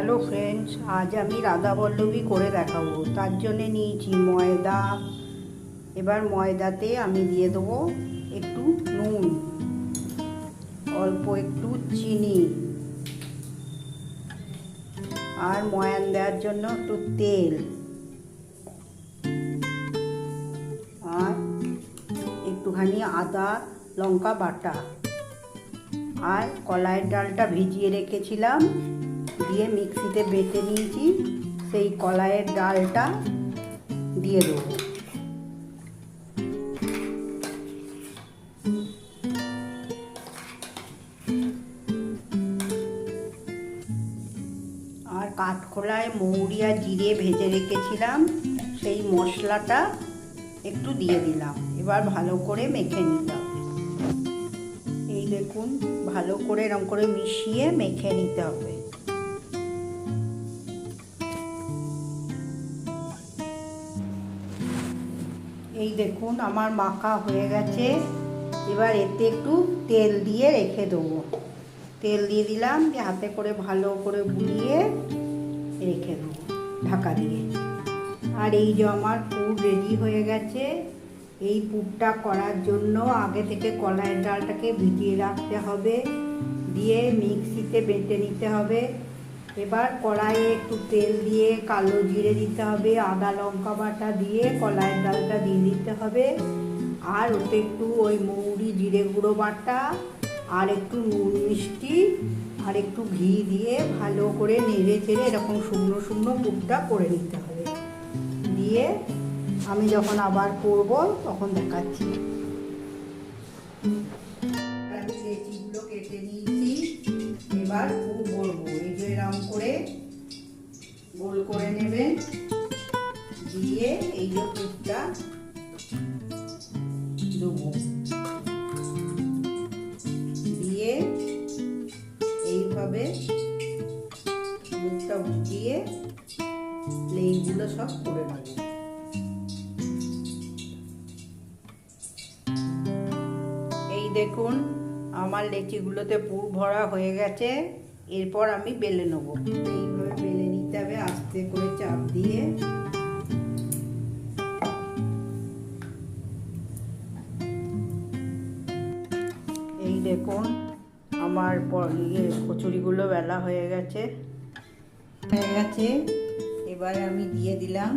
Hello friends, আজ আমি রাধাবল্লভী করে দেখাবো। তার জন্যে নিয়েছি ময়দা। এবার ময়দাতে আমি দিয়ে দেবো একটু নুন, অল্প একটু চিনি, আর ময়ান দেওয়ার জন্য একটু তেল, আর একটুখানি আদা লঙ্কা বাটা, আর কলাইয়ের ডালটা ভিজিয়ে রেখেছিলাম, দিয়ে মিক্সিতে বেটে নিয়েছি। সেই কলাইয়ের ডালটা দিয়ে দেবো। আর কাঠখোলায় মৌরি আর জিরে ভেজে রেখেছিলাম, সেই মশলাটা একটু দিয়ে দিলাম। এবার ভালো করে মেখে নিতে হবে। এই দেখুন, ভালো করে এরকম করে মিশিয়ে মেখে নিতে হবে। এই দেখুন, আমার মাখা হয়ে গেছে। এবার এতে একটু তেল দিয়ে রেখে দেবো। তেল দিয়ে দিলাম, দিয়ে হাতে করে ভালো করে বুলিয়ে রেখে দেবো ঢাকা দিয়ে। আর এই যে আমার পুর রেডি হয়ে গেছে। এই পুরটা করার জন্য আগে থেকে কলাইয়ের ডালটাকে ভিজিয়ে রাখতে হবে, দিয়ে মিক্সিতে বেটে নিতে হবে। এবার কড়াইয়ে একটু তেল দিয়ে কালো জিরে দিতে হবে, আদা লঙ্কা বাটা দিয়ে কলাইয়ের ডালটা দিয়ে দিতে হবে। আর ওতে একটু ওই মৌরি জিরে গুঁড়ো বাটা, আর একটু নুন মিষ্টি, আর একটু ঘি দিয়ে ভালো করে নেড়ে চেড়ে এরকম শুকনো শুকনো পুরটা করে নিতে হবে। দিয়ে আমি যখন আবার করব তখন দেখাচ্ছি। আমি লেচিগুলো কেটে নিয়েছি। এবার পুর ভরবো। এই যে এরকম করে গোল করে নেবেন, দিয়ে এই যে পুরটা দেবো, দিয়ে এইভাবে মুখটা বুঝিয়ে লেইগুলো সব করে নেব। এই দেখুন, আমার লেচিগুলোতে পুর ভরা হয়ে গেছে। এরপর আমি বেলে নেব। এইভাবে বেলে নিতে হবে আস্তে করে চাপ দিয়ে। এই দেখুন, আমার কচুরিগুলো বেলা হয়ে গেছে। এবার আমি দিয়ে দিলাম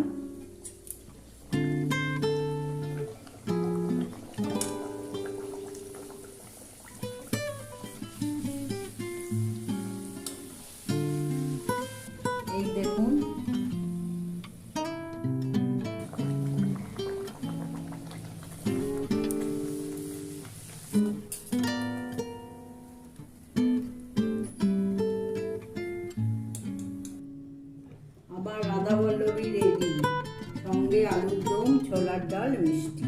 এই দেখুন, আবার রাধাবল্লভী রেডি, সঙ্গে আলুর দম, ছোলার ডাল, মিষ্টি।